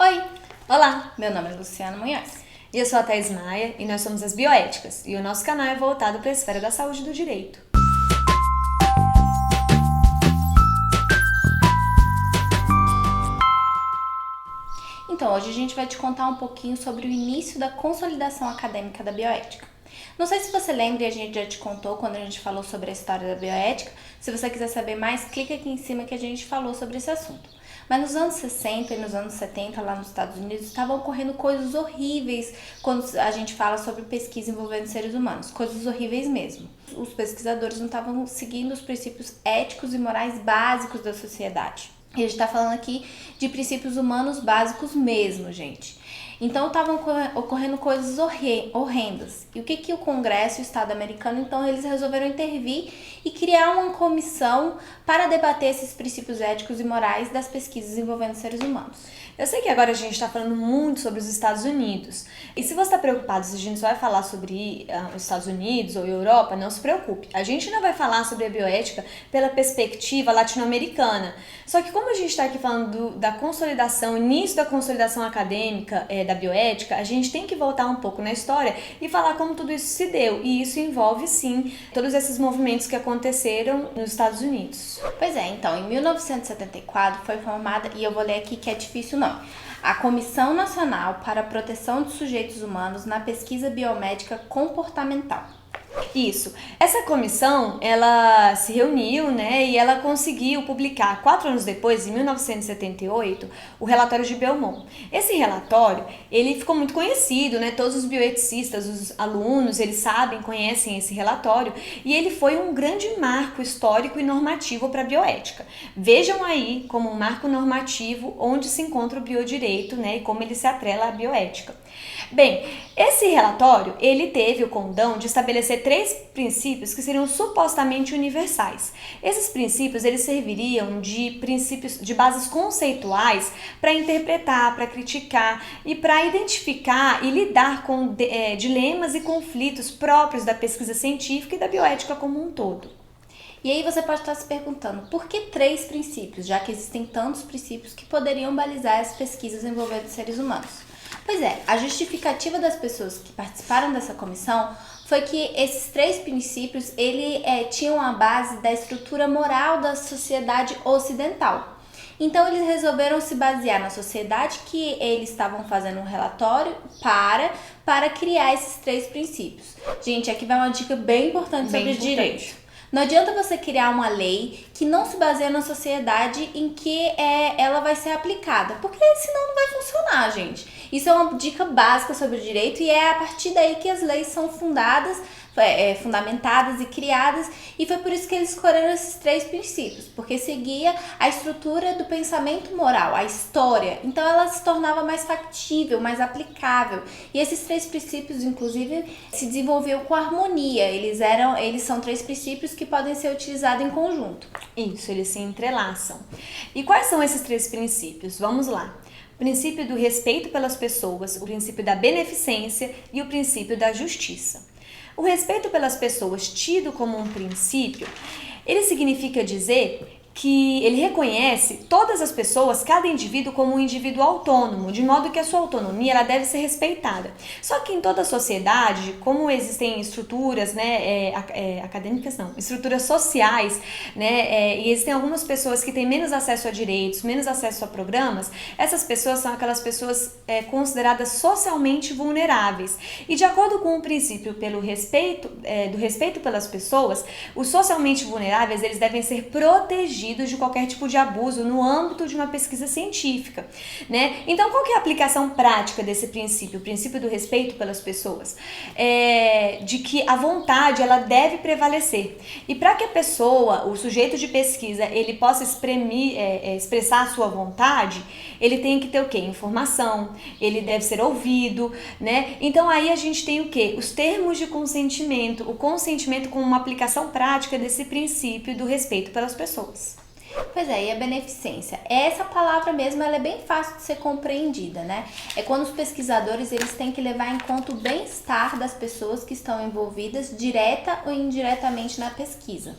Oi, Olá, meu nome é Luciana Munhoz. eu sou a Thaís Maia e nós somos as Bioéticas e o nosso canal é voltado para a esfera da saúde e do direito. Então, hoje a gente vai te contar um pouquinho sobre o início da consolidação acadêmica da bioética. Não sei se você lembra, e a gente já te contou quando a gente falou sobre a história da bioética. Se você quiser saber mais, clica aqui em cima que a gente falou sobre esse assunto. Mas nos anos 60 e nos anos 70, lá nos Estados Unidos, estavam ocorrendo coisas horríveis quando a gente fala sobre pesquisa envolvendo seres humanos. Coisas horríveis mesmo. Os pesquisadores não estavam seguindo os princípios éticos e morais básicos da sociedade. E a gente tá falando aqui de princípios humanos básicos mesmo, gente. Então estavam ocorrendo coisas horrendas. E o que o Congresso e o Estado americano, então, eles resolveram intervir e criar uma comissão para debater esses princípios éticos e morais das pesquisas envolvendo seres humanos. Eu sei que agora a gente está falando muito sobre os Estados Unidos. E se você está preocupado se a gente só vai falar sobre os Estados Unidos ou Europa, não se preocupe. A gente não vai falar sobre a bioética pela perspectiva latino-americana. Só que como a gente está aqui falando da consolidação, início da consolidação acadêmica da bioética, a gente tem que voltar um pouco na história e falar como tudo isso se deu. E isso envolve, sim, todos esses movimentos que aconteceram nos Estados Unidos. Pois é, então, em 1974 foi formada, e eu vou ler aqui que é difícil não, a Comissão Nacional para a Proteção de Sujeitos Humanos na Pesquisa Biomédica Comportamental. Isso. Essa comissão, ela se reuniu, e ela conseguiu publicar, 4 anos depois, em 1978, o relatório de Belmont. Esse relatório, ele ficou muito conhecido, Todos os bioeticistas, os alunos, eles sabem, conhecem esse relatório, e ele foi um grande marco histórico e normativo para a bioética. Vejam aí como um marco normativo onde se encontra o biodireito, e como ele se atrela à bioética. Bem, esse relatório, ele teve o condão de estabelecer 3 princípios que seriam supostamente universais. Esses princípios, eles serviriam de princípios, de bases conceituais para interpretar, para criticar e para identificar e lidar com dilemas e conflitos próprios da pesquisa científica e da bioética como um todo. E aí você pode estar se perguntando, por que 3 princípios, já que existem tantos princípios que poderiam balizar as pesquisas envolvendo seres humanos? Pois é, a justificativa das pessoas que participaram dessa comissão foi que esses 3 princípios tinham a base da estrutura moral da sociedade ocidental. Então eles resolveram se basear na sociedade que eles estavam fazendo um relatório para criar esses 3 princípios. Gente, aqui vai uma dica bem importante sobre direito. Não adianta você criar uma lei que não se baseia na sociedade em que ela vai ser aplicada, porque senão não vai funcionar, gente. Isso é uma dica básica sobre o direito e é a partir daí que as leis são fundamentadas e criadas, e foi por isso que eles escolheram esses 3 princípios, porque seguia a estrutura do pensamento moral, a história, então ela se tornava mais factível, mais aplicável, e esses 3 princípios, inclusive, se desenvolveu com harmonia, eles são 3 princípios que podem ser utilizados em conjunto. Isso, eles se entrelaçam. E quais são esses 3 princípios? Vamos lá. O princípio do respeito pelas pessoas, o princípio da beneficência e o princípio da justiça. O respeito pelas pessoas, tido como um princípio, ele significa dizer que ele reconhece todas as pessoas, cada indivíduo, como um indivíduo autônomo, de modo que a sua autonomia ela deve ser respeitada. Só que em toda a sociedade, como existem estruturas acadêmicas, não, estruturas sociais, e existem algumas pessoas que têm menos acesso a direitos, menos acesso a programas, essas pessoas são aquelas pessoas consideradas socialmente vulneráveis. E de acordo com o princípio do respeito pelas pessoas, os socialmente vulneráveis eles devem ser protegidos de qualquer tipo de abuso no âmbito de uma pesquisa científica, Então, qual que é a aplicação prática desse princípio? O princípio do respeito pelas pessoas? De que a vontade, ela deve prevalecer. E para que a pessoa, o sujeito de pesquisa, ele possa expressar a sua vontade, ele tem que ter o quê? Informação, ele deve ser ouvido, Então, aí a gente tem o quê? Os termos de consentimento, o consentimento como uma aplicação prática desse princípio do respeito pelas pessoas. Pois é, e a beneficência? Essa palavra mesmo, ela é bem fácil de ser compreendida, É quando os pesquisadores, eles têm que levar em conta o bem-estar das pessoas que estão envolvidas, direta ou indiretamente, na pesquisa.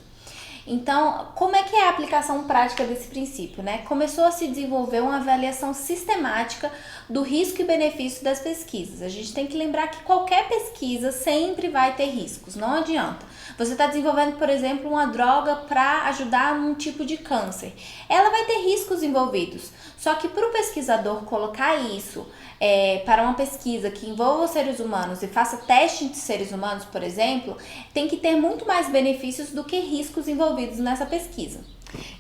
Então, como é que é a aplicação prática desse princípio, né? Começou a se desenvolver uma avaliação sistemática do risco e benefício das pesquisas. A gente tem que lembrar que qualquer pesquisa sempre vai ter riscos, não adianta. Você está desenvolvendo, por exemplo, uma droga para ajudar num tipo de câncer. Ela vai ter riscos envolvidos. Só que para o pesquisador colocar isso para uma pesquisa que envolva os seres humanos e faça teste de seres humanos, por exemplo, tem que ter muito mais benefícios do que riscos envolvidos nessa pesquisa.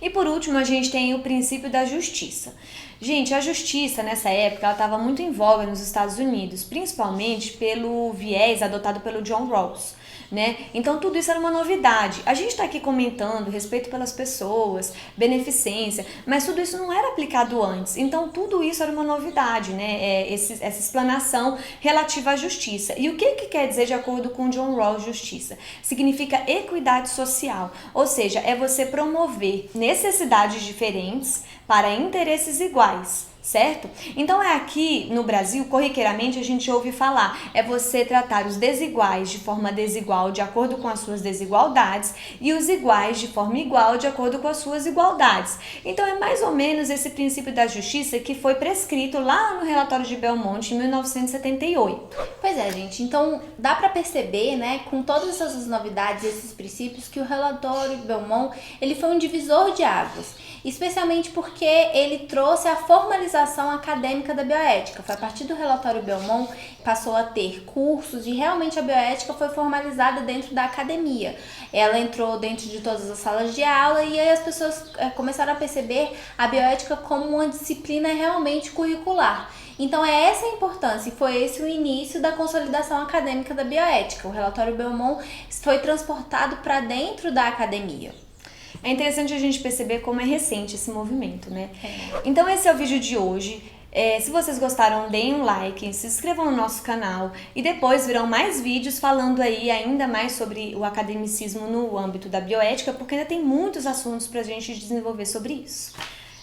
E por último, a gente tem o princípio da justiça. Gente, a justiça nessa época ela estava muito em voga nos Estados Unidos, principalmente pelo viés adotado pelo John Rawls, né? Então tudo isso era uma novidade. A gente está aqui comentando respeito pelas pessoas, beneficência, mas tudo isso não era aplicado antes. Então tudo isso era uma novidade, né? Essa explanação relativa à justiça. E o que quer dizer de acordo com John Rawls justiça? Significa equidade social, ou seja, é você promover necessidades diferentes para interesses iguais, certo? Então é aqui no Brasil, corriqueiramente a gente ouve falar, é você tratar os desiguais de forma desigual de acordo com as suas desigualdades e os iguais de forma igual de acordo com as suas igualdades. Então é mais ou menos esse princípio da justiça que foi prescrito lá no relatório de Belmonte em 1978. Pois é, gente, então dá para perceber, né, com todas essas novidades e esses princípios, que o relatório Belmont, ele foi um divisor de águas, especialmente porque ele trouxe a formalização acadêmica da bioética. Foi a partir do relatório Belmont que passou a ter cursos e realmente a bioética foi formalizada dentro da academia. Ela entrou dentro de todas as salas de aula e aí as pessoas começaram a perceber a bioética como uma disciplina realmente curricular. Então é essa a importância e foi esse o início da consolidação acadêmica da bioética. O relatório Belmont foi transportado para dentro da academia. É interessante a gente perceber como é recente esse movimento, né? Então esse é o vídeo de hoje. Se vocês gostaram, deem um like, se inscrevam no nosso canal e depois virão mais vídeos falando aí ainda mais sobre o academicismo no âmbito da bioética, porque ainda tem muitos assuntos pra gente desenvolver sobre isso.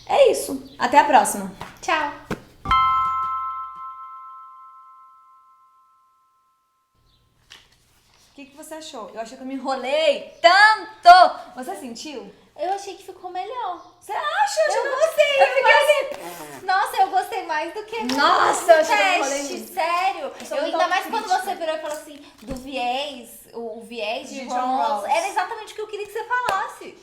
É isso. Até a próxima. Tchau! O que você achou? Eu achei que eu me enrolei tanto! Você sentiu? Eu achei que ficou melhor. Você acha? Eu gostei! Eu fiquei assim... Nossa, eu gostei mais do que Nossa, eu achei que eu me teste, enrolei. sério. sou Eu muito ainda mais quando autocrítica. você virou e falou assim, do viés, o viés de John Rawls. Rawls. Era exatamente o que eu queria que você falasse.